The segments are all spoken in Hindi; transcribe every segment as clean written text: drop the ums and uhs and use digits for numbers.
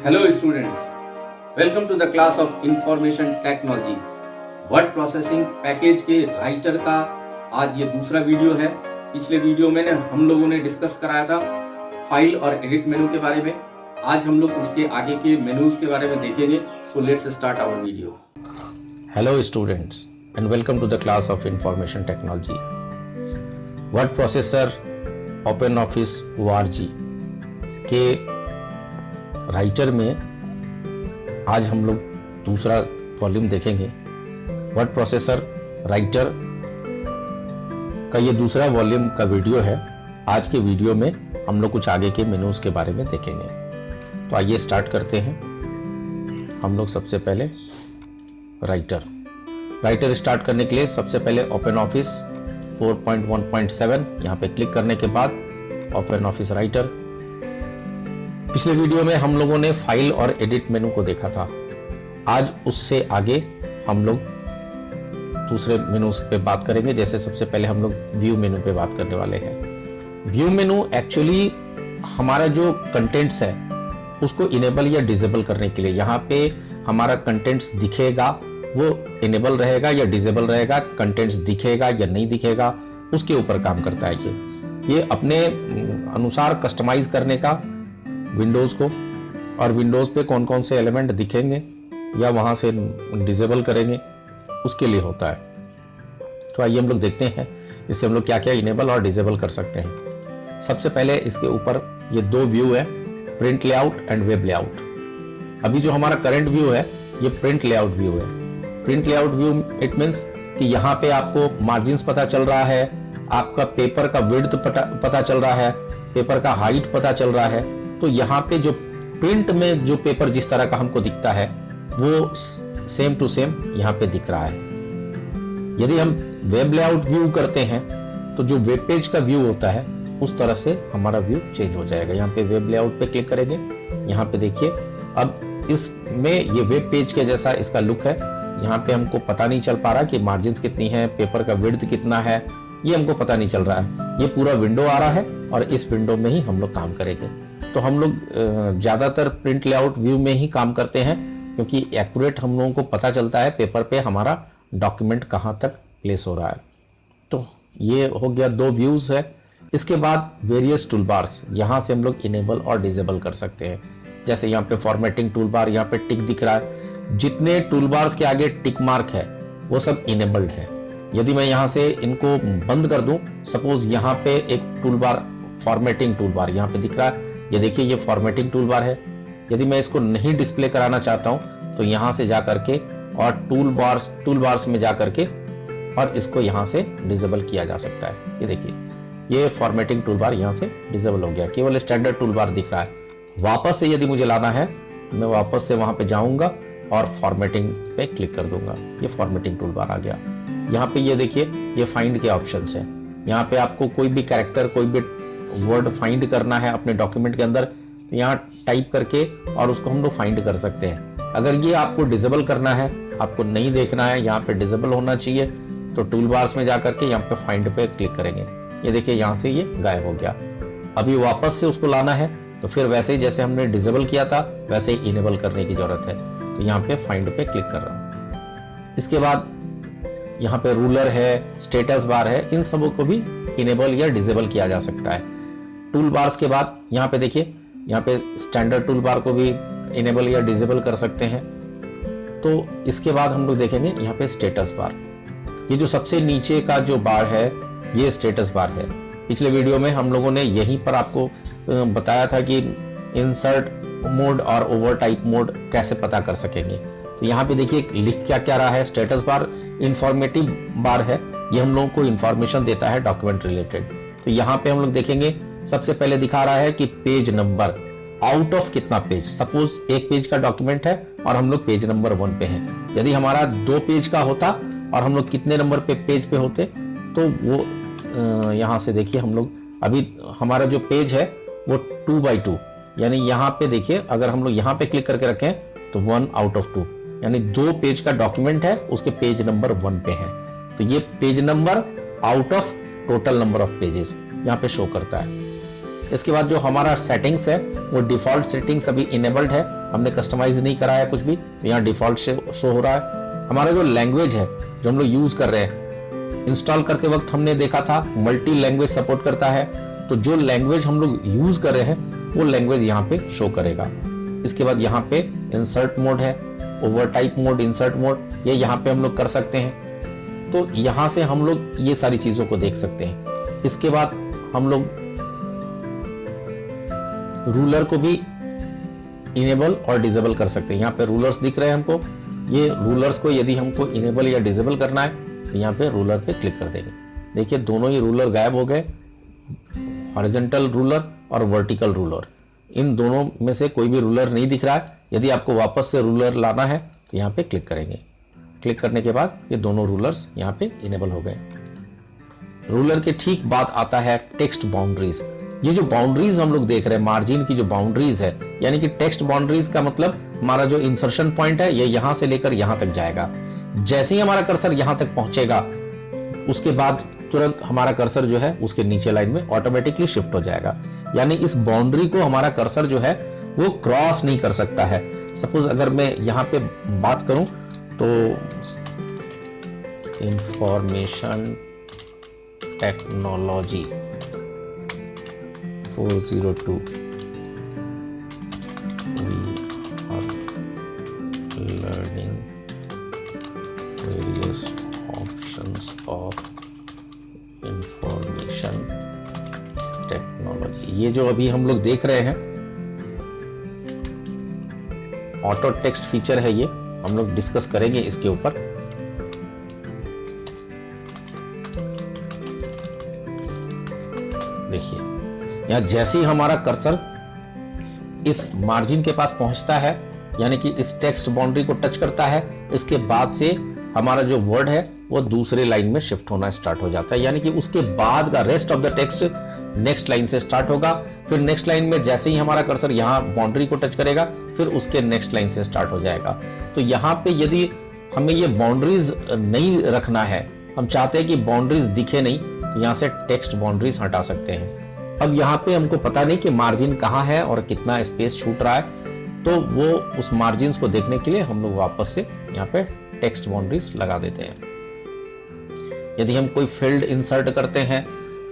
Hello students, welcome to the class of Information Technology. Word processing package के राइटर का आज ये दूसरा वीडियो है। पिछले वीडियो में हम लोगों ने डिस्कस कराया था फाइल और एडिट मेनू के बारे में। आज हम लोग उसके आगे के मेनूज के बारे में देखेंगे। So let's start our video. Hello students and welcome to the class of Information Technology. Word Processor OpenOffice org के राइटर में आज हम लोग दूसरा वॉल्यूम देखेंगे। वर्ड प्रोसेसर राइटर का ये दूसरा वॉल्यूम का वीडियो है। आज के वीडियो में हम लोग कुछ आगे के मेनूज के बारे में देखेंगे। तो आइए स्टार्ट करते हैं। हम लोग सबसे पहले राइटर स्टार्ट करने के लिए सबसे पहले OpenOffice 4.1.7 यहाँ पे क्लिक करने के बाद OpenOffice राइटर। पिछले वीडियो में हम लोगों ने फाइल और एडिट मेनू को देखा था। आज उससे आगे हम लोग दूसरे मेनू पे बात करेंगे। जैसे सबसे पहले हम लोग व्यू मेनू पे बात करने वाले हैं। व्यू मेनू एक्चुअली हमारा जो कंटेंट्स है उसको इनेबल या डिसेबल करने के लिए, यहाँ पे हमारा कंटेंट्स दिखेगा वो इनेबल रहेगा या डिसेबल रहेगा, कंटेंट्स दिखेगा या नहीं दिखेगा, उसके ऊपर काम करता है। ये अपने अनुसार कस्टमाइज करने का विंडोज को, और विंडोज पे कौन कौन से एलिमेंट दिखेंगे या वहां से डिसेबल करेंगे उसके लिए होता है। तो आइए हम लोग देखते हैं इससे हम लोग क्या क्या इनेबल और डिसेबल कर सकते हैं। सबसे पहले इसके ऊपर ये दो व्यू है, print layout and web layout. अभी जो हमारा करंट व्यू है ये प्रिंट लेआउट व्यू है। Print layout view it means कि यहाँ पे आपको मार्जिन्स पता चल रहा है, आपका पेपर का विड्थ पता चल रहा है, पेपर का हाइट पता चल रहा है। तो यहाँ पे जो प्रिंट में जो पेपर जिस तरह का हमको दिखता है वो सेम टू सेम यहाँ पे दिख रहा है। यदि हम वेब लेआउट व्यू करते हैं तो जो वेब पेज का व्यू होता है उस तरह से हमारा व्यू चेंज हो जाएगा। यहाँ पे वेब लेआउट पे क्लिक करेंगे, यहाँ पे देखिए अब इसमें ये वेब पेज के जैसा इसका लुक है। यहाँ पे हमको पता नहीं चल पा रहा कि मार्जिन्स कितनी है, पेपर का विड्थ कितना है, ये हमको पता नहीं चल रहा है। ये पूरा विंडो आ रहा है और इस विंडो में ही हम लोग काम करेंगे। तो हम लोग ज्यादातर प्रिंट लेआउट व्यू में ही काम करते हैं क्योंकि एक्यूरेट हम लोगों को पता चलता है पेपर पे हमारा डॉक्यूमेंट कहाँ तक प्लेस हो रहा है। तो ये हो गया दो व्यूज है। इसके बाद वेरियस टूलबार्स, यहाँ से हम लोग इनेबल और डिसेबल कर सकते हैं। जैसे यहाँ पे फॉर्मेटिंग टूलबार, यहाँ पे टिक दिख रहा है। जितने टूलबार्स के आगे टिक मार्क है वो सब इनेबल्ड है। यदि मैं यहाँ से इनको बंद कर दूं, सपोज यहाँ पे एक टूलबार फॉर्मेटिंग टूलबार यहाँ पे दिख रहा है, ये देखिए ये फॉर्मेटिंग टूलबार है। यदि मैं इसको नहीं डिस्प्ले कराना चाहता हूं तो यहाँ से जा करके और टूलबार्स में जा करके और इसको यहाँ से डिसेबल किया जा सकता है। ये देखिए ये फॉर्मेटिंग टूलबार यहाँ से डिसेबल हो गया, केवल स्टैंडर्ड टूलबार दिख रहा है। वापस से यदि मुझे लाना है मैं वापस से वहां पे जाऊंगा और फॉर्मेटिंग पे क्लिक कर दूंगा, ये फॉर्मेटिंग टूलबार आ गया। यहाँ पे ये देखिए ये फाइंड के ऑप्शंस हैं। यहाँ पे आपको कोई भी कैरेक्टर, कोई भी वर्ड फाइंड करना है अपने डॉक्यूमेंट के अंदर तो यहाँ टाइप करके और उसको हम लोग फाइंड कर सकते हैं। अगर ये आपको डिसेबल करना है, आपको नहीं देखना है, यहाँ पे डिसेबल होना चाहिए, तो टूल बार्स में जाकर के यहाँ पे फाइंड पे क्लिक करेंगे। ये देखिए यहाँ से ये गायब हो गया। अभी वापस से उसको लाना है तो फिर वैसे ही जैसे हमने डिसेबल किया था वैसे ही इनेबल करने की जरूरत है। तो यहाँ पे फाइंड पे क्लिक कर रहा हूँ। इसके बाद यहाँ पे रूलर है, स्टेटस बार है, इन सबों को भी इनेबल या डिसेबल किया जा सकता है। टूल बार्स के बाद यहाँ पे देखिए यहाँ पे स्टैंडर्ड टूल बार को भी इनेबल या डिसेबल कर सकते हैं। तो इसके बाद हम लोग देखेंगे यहाँ पे स्टेटस बार। ये जो सबसे नीचे का जो बार है ये स्टेटस बार है। पिछले वीडियो में हम लोगों ने यहीं पर आपको बताया था कि इंसर्ट मोड और ओवर टाइप मोड कैसे पता कर सकेंगे। तो यहाँ पे देखिए लिख क्या रहा है, स्टेटस बार इंफॉर्मेटिव बार है। ये हम लोगों को इंफॉर्मेशन देता है डॉक्यूमेंट रिलेटेड। तो यहाँ पे हम लोग देखेंगे सबसे पहले दिखा रहा है कि पेज नंबर आउट ऑफ कितना पेज। सपोज एक पेज का डॉक्यूमेंट है और हम लोग पेज नंबर 1 पे हैं। यदि हमारा 2 पेज का होता और हम लोग कितने नंबर पे पेज पे होते तो वो यहाँ से देखिए हम लोग अभी हमारा जो पेज है वो 2x2, यानी यहाँ पे देखिए अगर हम लोग यहाँ पे क्लिक करके रखें तो 1 आउट ऑफ 2, यानी 2 पेज का डॉक्यूमेंट है उसके पेज नंबर 1 पे है। तो ये page number out of total number of pages यहाँ पे शो करता है। इसके बाद जो हमारा सेटिंग्स है वो डिफॉल्ट सेटिंग्स अभी इनेबल्ड है, हमने कस्टमाइज नहीं कराया कुछ भी, तो यहाँ डिफॉल्ट से शो हो रहा है। हमारा जो लैंग्वेज है जो हम लोग यूज कर रहे हैं, इंस्टॉल करते वक्त हमने देखा था मल्टी लैंग्वेज सपोर्ट करता है, तो जो लैंग्वेज हम लोग यूज कर रहे हैं वो लैंग्वेज यहाँ पे शो करेगा। इसके बाद यहाँ पे इंसर्ट मोड है, over type mode, insert mode, ये यहाँ पे हम लोग कर सकते हैं। तो यहाँ से हम लोग ये सारी चीजों को देख सकते हैं। इसके बाद हम लोग रूलर को भी इनेबल और डिसेबल कर सकते हैं। यहाँ पे रूलर्स दिख रहे हैं हमको, ये रूलर्स को यदि हमको इनेबल या डिसेबल करना है तो यहाँ पे रूलर पे क्लिक कर देंगे। देखिए दोनों ही रूलर गायब हो गए, हॉरिजॉन्टल रूलर और वर्टिकल रूलर, इन दोनों में से कोई भी रूलर नहीं दिख रहा है। यदि आपको वापस से रूलर लाना है तो यहाँ पे क्लिक करेंगे। क्लिक करने के बाद ये दोनों रूलर्स यहाँ पे इनेबल हो गए। रूलर के ठीक बाद आता है टेक्स्ट बाउंड्रीज। ये जो बाउंड्रीज हम लोग देख रहे हैं, मार्जिन की जो बाउंड्रीज है, यानी कि टेक्स्ट बाउंड्रीज का मतलब हमारा जो इंसर्शन पॉइंट है ये यहां से लेकर यहां तक जाएगा। जैसे ही हमारा कर्सर यहां तक पहुंचेगा उसके बाद तुरंत हमारा कर्सर जो है उसके नीचे लाइन में ऑटोमेटिकली शिफ्ट हो जाएगा। यानी इस बाउंड्री को हमारा कर्सर जो है वो क्रॉस नहीं कर सकता है। सपोज अगर मैं यहाँ पे बात करूं तो information technology 402 we are learning various options of information technology। ये जो अभी हम लोग देख रहे हैं ऑटो टेक्स्ट फीचर है, ये हम लोग डिस्कस करेंगे इसके ऊपर। देखिए यहाँ जैसे ही हमारा कर्सर इस मार्जिन के पास पहुंचता है, यानी कि इस टेक्स्ट बाउंड्री को टच करता है, इसके बाद से हमारा जो वर्ड है वो दूसरे लाइन में शिफ्ट होना स्टार्ट हो जाता है। यानी कि उसके बाद का rest of the text next line से स्टार्ट होगा। फिर नेक्स्ट लाइन में जैसे ही हमारा कर्सर यहाँ बाउंड्री को टच करेगा फिर उसके नेक्स्ट लाइन से स्टार्ट हो जाएगा। तो यहाँ पे यदि हमें ये बाउंड्रीज नहीं रखना है, हम चाहते हैं कि बाउंड्रीज दिखे नहीं, तो यहाँ से टेक्स्ट बाउंड्रीज हटा सकते हैं। अब यहाँ पे हमको पता नहीं कि मार्जिन कहाँ है और कितना स्पेस छूट रहा है, तो वो उस मार्जिन को देखने के लिए हम लोग वापस से यहाँ पे टेक्स्ट बाउंड्रीज लगा देते हैं। यदि हम कोई फील्ड इंसर्ट करते हैं,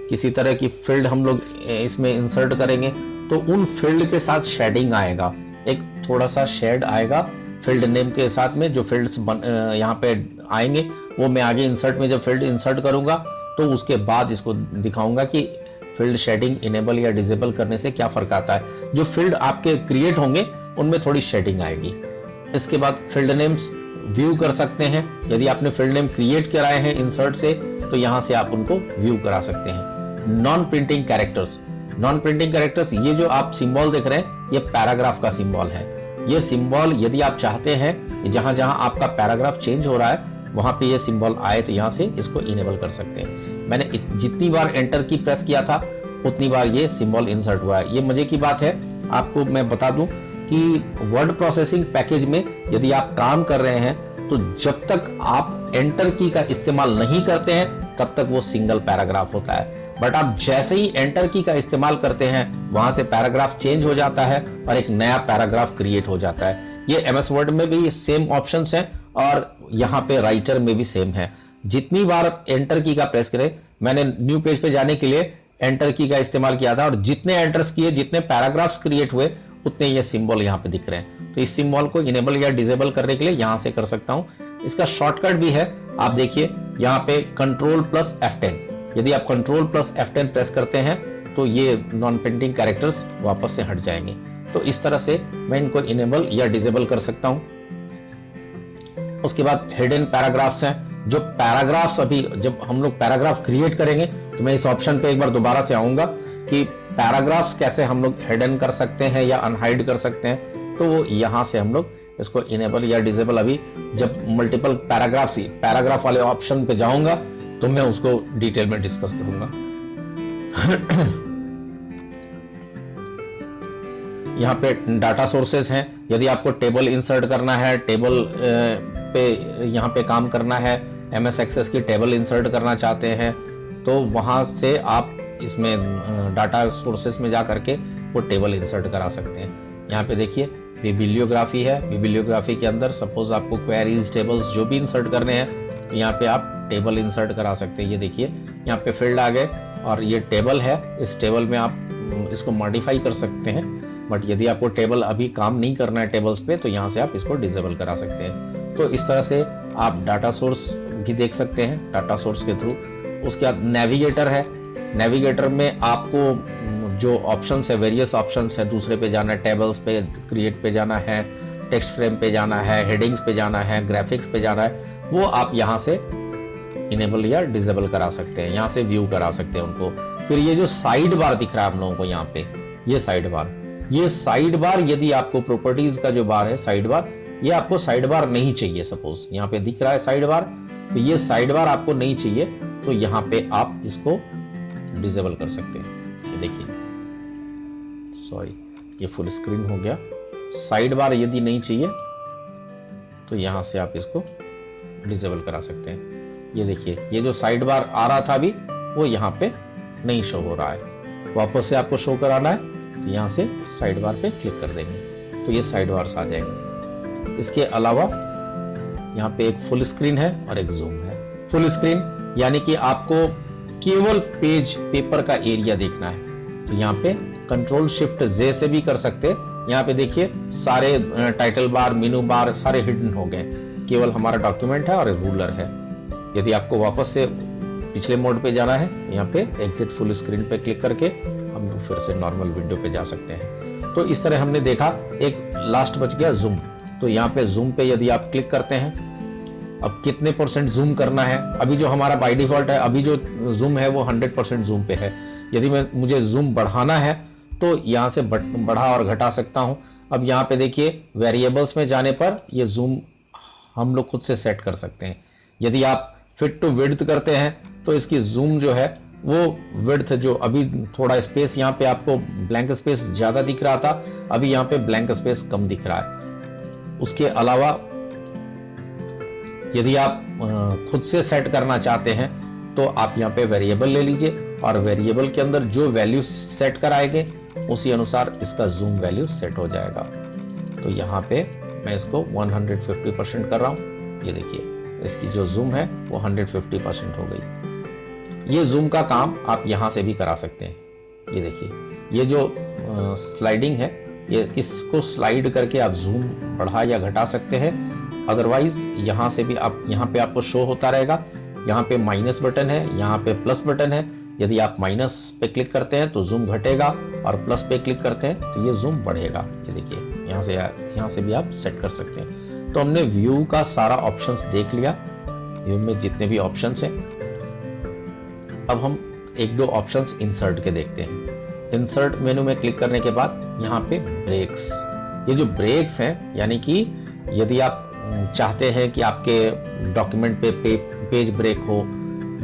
किसी तरह की फील्ड हम लोग इसमें इंसर्ट करेंगे, तो उन फील्ड के साथ शेडिंग आएगा, एक थोड़ा सा शेड आएगा फील्ड नेम के साथ में। जो फील्ड्स यहाँ पे आएंगे वो मैं आगे इंसर्ट में जब फील्ड इंसर्ट करूंगा तो उसके बाद इसको दिखाऊंगा कि फील्ड शेडिंग इनेबल या डिसेबल करने से क्या फर्क आता है। जो फील्ड आपके क्रिएट होंगे उनमें थोड़ी शेडिंग आएगी। इसके बाद फील्ड नेम्स व्यू कर सकते हैं। यदि आपने फील्ड नेम क्रिएट कराए हैं इंसर्ट से तो यहाँ से आप उनको व्यू करा सकते हैं। Non printing characters, non printing characters, ये जो आप सिंबल देख रहे हैं ये पैराग्राफ का सिंबल है। ये सिंबल यदि आप चाहते हैं कि जहां जहां आपका पैराग्राफ चेंज हो रहा है वहां पे ये सिंबल आए तो यहाँ से इसको इनेबल कर सकते हैं। मैंने जितनी बार एंटर की प्रेस किया था उतनी बार ये सिंबल इंसर्ट हुआ है। ये मजे की बात है, आपको मैं बता दूं कि वर्ड प्रोसेसिंग पैकेज में यदि आप काम कर रहे हैं तो जब तक आप एंटर की का इस्तेमाल नहीं करते हैं तब तक वो सिंगल पैराग्राफ होता है। बट आप जैसे ही एंटर की का इस्तेमाल करते हैं वहां से पैराग्राफ चेंज हो जाता है और एक नया पैराग्राफ क्रिएट हो जाता है। ये एमएस वर्ड में भी सेम ऑप्शंस हैं और यहाँ पे राइटर में भी सेम है। जितनी बार एंटर की का प्रेस करें, मैंने न्यू पेज पे जाने के लिए एंटर की का इस्तेमाल किया था और जितने एंटर्स किए, जितने पैराग्राफ्स क्रिएट हुए, उतने ये सिंबल यहाँ पे दिख रहे हैं। तो इस सिंबल को इनेबल या डिसेबल करने के लिए यहाँ से कर सकता हूँ। इसका शॉर्टकट भी है, आप देखिए यहाँ पे Ctrl+F10। यदि आप Ctrl+F10 प्रेस करते हैं तो ये नॉन प्रिंटिंग कैरेक्टर्स वापस से हट जाएंगे। तो इस तरह से मैं इनको इनेबल या डिसेबल कर सकता हूँ। उसके बाद हिडन पैराग्राफ्स हैं। जो पैराग्राफ्स अभी जब हम लोग पैराग्राफ क्रिएट करेंगे तो मैं इस ऑप्शन पे एक बार दोबारा से आऊंगा कि पैराग्राफ्स कैसे हम लोग हिडन कर सकते हैं या अनहाइड कर सकते हैं। तो वो यहाँ से हम लोग इसको इनेबल या डिसेबल, अभी जब मल्टीपल पैराग्राफ वाले ऑप्शन पे जाऊंगा तो मैं उसको डिटेल में डिस्कस करूंगा। यहाँ पे डाटा सोर्सेस हैं। यदि आपको टेबल इंसर्ट करना है, टेबल पे यहाँ पे काम करना है, एमएस एक्सेस की टेबल इंसर्ट करना चाहते हैं तो वहां से आप इसमें डाटा सोर्सेस में जा करके वो टेबल इंसर्ट करा सकते हैं। यहाँ पे देखिए बिब्लियोग्राफी है। बिब्लियोग्राफी के अंदर सपोज आपको क्वेरीज, टेबल्स जो भी इंसर्ट करने हैं तो यहाँ पे आप टेबल इंसर्ट करा सकते हैं। ये देखिए यहाँ पे फील्ड आ गए और ये टेबल है। इस टेबल में आप इसको मॉडिफाई कर सकते हैं, बट यदि आपको टेबल अभी काम नहीं करना है टेबल्स पे तो यहाँ से आप इसको डिसेबल करा सकते हैं। तो इस तरह से आप डाटा सोर्स भी देख सकते हैं डाटा सोर्स के थ्रू। उसके बाद नेविगेटर है। नेविगेटर में आपको जो ऑप्शंस है, वेरियस ऑप्शंस है, दूसरे पे जाना है, टेबल्स पे, क्रिएट पे जाना है, टेक्स्ट फ्रेम पे जाना है, हेडिंग्स पे जाना है, ग्राफिक्स पे जाना है, वो आप यहाँ से इनेबल या डिसेबल करा सकते हैं, यहाँ से व्यू करा सकते हैं उनको। फिर ये जो साइड बार दिख रहा है हम लोगों को यहाँ पे, ये साइड बार यदि आपको प्रॉपर्टीज का जो बार है साइड बार, ये आपको साइड बार नहीं चाहिए, सपोज यहाँ पे दिख रहा है साइड बार, तो ये साइड बार आपको नहीं चाहिए, तो यहाँ पे आप इसको डिसेबल कर सकते हैं। ये देखिए, सॉरी ये फुल स्क्रीन हो गया। साइड बार यदि नहीं चाहिए तो यहाँ से आप इसको डिसेबल करा सकते हैं। ये देखिए, ये जो साइड बार आ रहा था अभी वो यहाँ पे नहीं शो हो रहा है। वापस से आपको शो कराना है तो यहाँ से साइड बार पे क्लिक कर देंगे तो ये साइड बार्स आ जाएंगे। इसके अलावा यहाँ पे एक फुल स्क्रीन है और एक जूम है। फुल स्क्रीन यानी कि आपको केवल पेपर का एरिया देखना है, तो यहाँ पे कंट्रोल शिफ्ट जे से भी कर सकते हैं। यहाँ पे देखिए सारे टाइटल बार, मेनू बार सारे हिडन हो गए, केवल हमारा डॉक्यूमेंट है और रूलर है। यदि आपको वापस से पिछले मोड पे जाना है, यहाँ पे एग्जिट फुल स्क्रीन पे क्लिक करके हम फिर से नॉर्मल विंडो पे जा सकते हैं। तो इस तरह हमने देखा। एक लास्ट बच गया जूम। तो यहाँ पे जूम पे यदि आप क्लिक करते हैं, अब कितने % जूम करना है, अभी जो हमारा बाय डिफॉल्ट है, अभी जो जूम है वो 100% जूम पे है। यदि मुझे जूम बढ़ाना है तो यहाँ से बढ़ा और घटा सकता हूँ। अब यहाँ पे देखिए वेरिएबल्स में जाने पर ये जूम हम लोग खुद से सेट कर सकते हैं। यदि आप फिट टू विड्थ करते हैं तो इसकी जूम जो है वो विड्थ, जो अभी थोड़ा स्पेस यहाँ पे आपको ब्लैंक स्पेस ज्यादा दिख रहा था, अभी यहाँ पे ब्लैंक स्पेस कम दिख रहा है। उसके अलावा यदि आप खुद से सेट करना चाहते हैं तो आप यहाँ पे वेरिएबल ले लीजिए और वेरिएबल के अंदर जो वैल्यू सेट कराएंगे उसी अनुसार इसका जूम वैल्यू सेट हो जाएगा। तो यहाँ पे मैं इसको 150% कर रहा हूँ। ये देखिए इसकी जो जूम है वो 150% हो गई। ये जूम का काम आप यहाँ से भी करा सकते हैं। ये देखिए, ये जो स्लाइडिंग है, ये इसको स्लाइड करके आप जूम बढ़ा या घटा सकते हैं। अदरवाइज यहाँ से भी आप, यहाँ पे आपको शो होता रहेगा। यहाँ पे माइनस बटन है, यहाँ पे प्लस बटन है। यदि आप माइनस पे क्लिक करते हैं तो जूम घटेगा और प्लस पे क्लिक करते हैं तो ये जूम बढ़ेगा। ये देखिए, यहाँ से भी आप सेट कर सकते हैं। तो हमने व्यू का सारा ऑप्शंस देख लिया, व्यू में जितने भी ऑप्शंस हैं। अब हम एक दो ऑप्शंस इंसर्ट के देखते हैं। इंसर्ट मेनू में क्लिक करने के बाद यहाँ पे ब्रेक्स, ये जो ब्रेक्स हैं, यानी कि यदि आप चाहते हैं कि आपके डॉक्यूमेंट पे पेज ब्रेक हो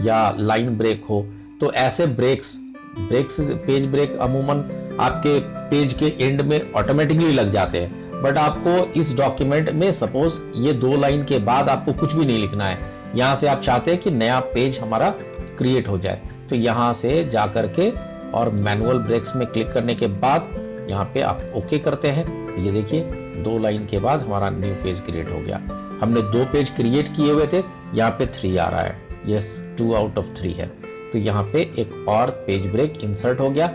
या लाइन ब्रेक हो, तो ऐसे ब्रेक्स पेज ब्रेक अमूमन आपके पेज के एंड में ऑटोमेटिकली लग जाते हैं। बट आपको इस डॉक्यूमेंट में सपोज ये 2 लाइन के बाद आपको कुछ भी नहीं लिखना है, यहाँ से आप चाहते हैं कि नया पेज हमारा क्रिएट हो जाए, तो यहाँ से जा करके और मैनुअल ब्रेक्स में क्लिक करने के बाद यहाँ पे आप ओके करते हैं। ये देखिए 2 लाइन के बाद हमारा न्यू पेज क्रिएट हो गया। हमने 2 पेज क्रिएट किए हुए थे, यहाँ पे 3 आ रहा है, ये 2 आउट ऑफ 3 है। तो यहाँ पे एक और पेज ब्रेक इंसर्ट हो गया।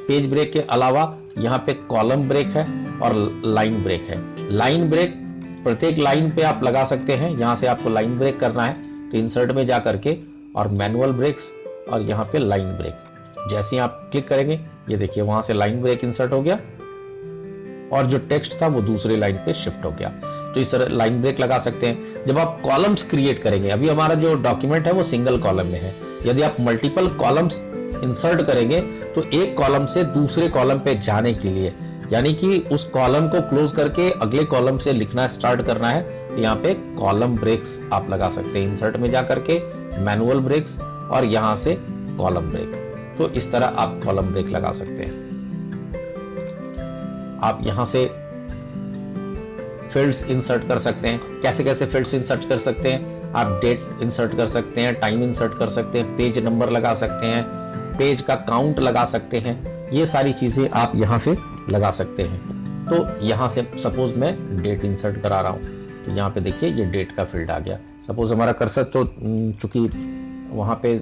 पेज ब्रेक के अलावा यहाँ पे कॉलम ब्रेक है और लाइन ब्रेक है। लाइन ब्रेक प्रत्येक लाइन पे आप लगा सकते हैं। यहाँ से आपको लाइन ब्रेक करना है तो इंसर्ट में जा करके और मैनुअल ब्रेक्स और यहाँ पे लाइन ब्रेक, जैसे ही आप क्लिक करेंगे ये देखिए वहां से लाइन ब्रेक इंसर्ट हो गया और जो टेक्स्ट था वो दूसरे लाइन पे शिफ्ट हो गया। तो इस तरह लाइन ब्रेक लगा सकते हैं। जब आप कॉलम्स क्रिएट करेंगे, अभी हमारा जो डॉक्यूमेंट है वो सिंगल कॉलम में है, यदि आप मल्टीपल कॉलम्स इंसर्ट करेंगे तो एक कॉलम से दूसरे कॉलम पे जाने के लिए, यानी कि उस कॉलम को क्लोज करके अगले कॉलम से लिखना स्टार्ट करना है, तो यहाँ पे कॉलम ब्रेक्स आप लगा सकते हैं। इंसर्ट में जा करके मैनुअल ब्रेक्स और यहाँ से कॉलम ब्रेक, तो इस तरह आप कॉलम ब्रेक लगा सकते हैं। आप यहाँ से फील्ड्स इंसर्ट कर सकते हैं। कैसे कैसे फील्ड्स इंसर्ट कर सकते हैं? आप डेट इंसर्ट कर सकते हैं, टाइम इंसर्ट कर सकते हैं, पेज नंबर लगा सकते हैं, पेज का काउंट लगा सकते हैं। ये सारी चीजें आप यहाँ से लगा सकते हैं। तो यहाँ से सपोज मैं डेट इंसर्ट करा रहा हूँ, तो यहाँ पे देखिए ये डेट का फील्ड आ गया। सपोज हमारा कर्सर तो चूंकि वहाँ पे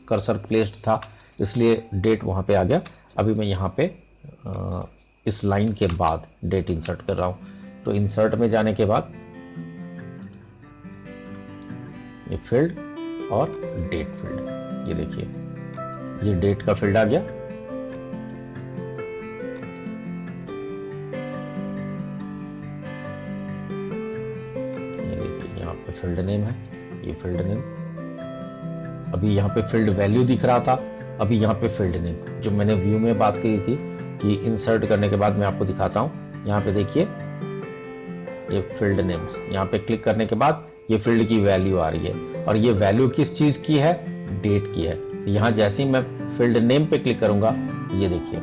कर्सर प्लेस्ड था इसलिए डेट वहाँ पे आ गया। अभी मैं यहाँ पे इस लाइन के बाद डेट इंसर्ट कर रहा हूँ, तो इंसर्ट में जाने के बाद ये फील्ड और डेट फील्ड, ये देखिए ये डेट का फील्ड आ गया। ये देखिए यहाँ पे फील्ड नेम है, ये फील्ड नेम। अभी यहाँ पे फील्ड वैल्यू दिख रहा था, अभी यहाँ पे फील्ड नेम जो मैंने व्यू में बात की थी कि इंसर्ट करने के बाद मैं आपको दिखाता हूँ। यहाँ पे देखिए ये फील्ड नेम्स, यहाँ पे क्लिक करने के बाद ये फील्ड की वैल्यू आ रही है और ये वैल्यू किस चीज की है, डेट की है। यहाँ जैसे ही मैं फील्ड नेम पे क्लिक करूंगा, ये देखिए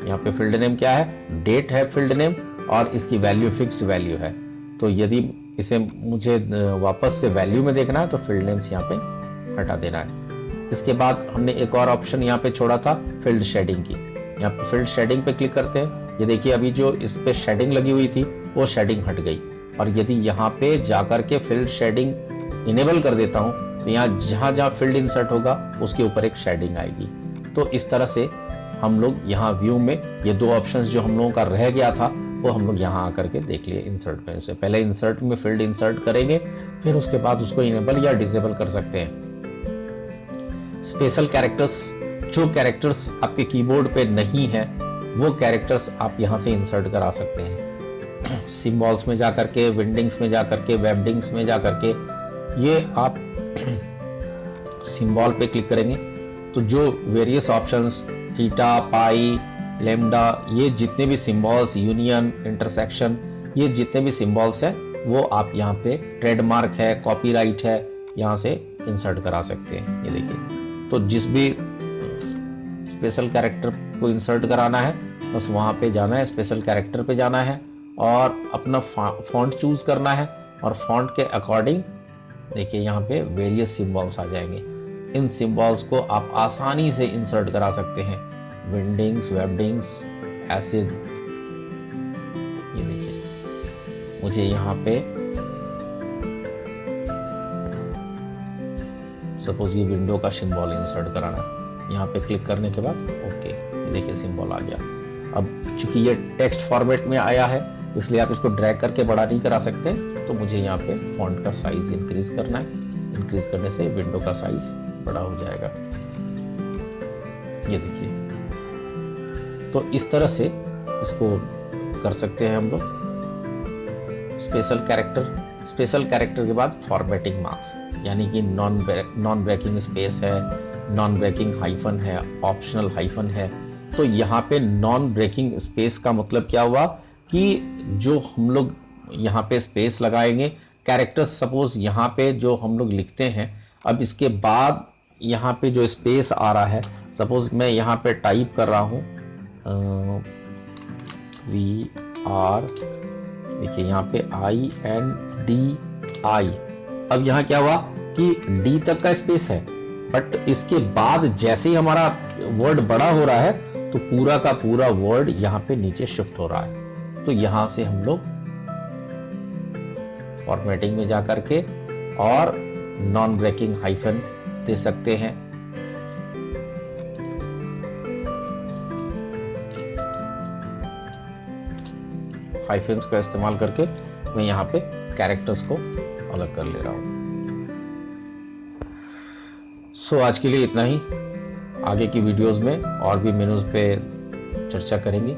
यहाँ पे फील्ड नेम क्या है, डेट है फील्ड नेम और इसकी वैल्यू फिक्स्ड वैल्यू है। तो यदि इसे मुझे वापस से वैल्यू में देखना है तो फील्ड नेम्स यहाँ पे हटा देना है। इसके बाद हमने एक और ऑप्शन यहाँ पे छोड़ा था फील्ड शेडिंग की। यहाँ पे फील्ड शेडिंग पे क्लिक करते हैं, ये देखिए अभी जो इस पे शेडिंग लगी हुई थी वो शेडिंग हट गई। और यदि यहाँ पे जाकर के फील्ड शेडिंग इनेबल कर देता हूँ तो यहाँ जहाँ जहाँ फील्ड इंसर्ट होगा उसके ऊपर एक शेडिंग आएगी। तो इस तरह से हम लोग यहाँ व्यू में ये दो ऑप्शंस जो हम लोगों का रह गया था वो हम लोग यहाँ आकर के देख लिए इंसर्ट में से। पहले इंसर्ट में फील्ड इंसर्ट करेंगे, फिर उसके बाद उसको इनेबल या डिसेबल कर सकते हैं। स्पेशल कैरेक्टर्स, जो कैरेक्टर्स आपके कीबोर्ड पे नहीं है वो कैरेक्टर्स आप यहाँ से इंसर्ट करा सकते हैं। सिंबल्स में जाकर के, विंडिंग्स में जाकर के, वेबडिंग्स में जाकर के, ये आप सिंबल पे क्लिक करेंगे तो जो वेरियस ऑप्शंस थीटा, पाई, लैम्डा, ये जितने भी सिंबल्स, यूनियन, इंटरसेक्शन, ये जितने भी सिंबल्स हैं वो आप यहाँ पे ट्रेडमार्क है, कॉपीराइट है, यहाँ से इंसर्ट करा सकते हैं। ये देखिए, तो जिस भी स्पेशल कैरेक्टर को इंसर्ट कराना है बस वहाँ पे जाना है, स्पेशल कैरेक्टर पे जाना है और अपना फॉन्ट चूज करना है और फॉन्ट के अकॉर्डिंग देखिए यहाँ पे वेरियस सिंबल्स आ जाएंगे। इन सिंबल्स को आप आसानी से इंसर्ट करा सकते हैं, विंडिंग्स, वेबडिंग्स, ऐसे। ये देखिए मुझे यहाँ पे सपोज ये विंडो का सिंबल इंसर्ट कराना है, यहाँ पे क्लिक करने के बाद ओके, ये देखिए सिंबल आ गया। अब चूंकि ये टेक्स्ट फॉर्मेट में आया है इसलिए आप इसको ड्रैग करके बड़ा नहीं करा सकते, तो मुझे यहाँ पे फॉन्ट का साइज इंक्रीज करना है। इंक्रीज करने से विंडो का साइज बड़ा हो जाएगा। ये देखिए, तो इस तरह से इसको कर सकते हैं हम लोग। स्पेशल कैरेक्टर के बाद फॉर्मेटिंग मार्क्स, यानी कि नॉन ब्रेकिंग स्पेस है, नॉन ब्रेकिंग हाइफन है, ऑप्शनल हाइफन है। तो यहाँ पे नॉन ब्रेकिंग स्पेस का मतलब क्या हुआ कि जो हम लोग यहाँ पे स्पेस लगाएंगे, कैरेक्टर सपोज यहाँ पे जो हम लोग लिखते हैं, अब इसके बाद यहाँ पे जो स्पेस आ रहा है, सपोज मैं यहाँ पे टाइप कर रहा हूँ VR, देखिए यहाँ पे INDI। अब यहाँ क्या हुआ कि D तक का स्पेस है, बट इसके बाद जैसे ही हमारा वर्ड बड़ा हो रहा है तो पूरा का पूरा वर्ड यहाँ पे नीचे शिफ्ट हो रहा है। तो यहाँ से हम लोग फॉर्मेटिंग में जाकर के और नॉन ब्रेकिंग हाइफन दे सकते हैं। हाइफन्स का इस्तेमाल करके मैं यहाँ पे कैरेक्टर्स को अलग कर ले रहा हूँ। सो आज के लिए इतना ही। आगे की वीडियोस में और भी मेनूज पे चर्चा करेंगे।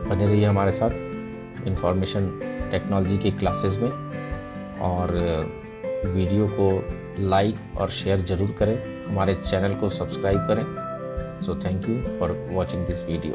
बने रहिए हमारे साथ इंफॉर्मेशन टेक्नोलॉजी की क्लासेस में, और वीडियो को लाइक और शेयर जरूर करें, हमारे चैनल को सब्सक्राइब करें। So thank you for watching this video.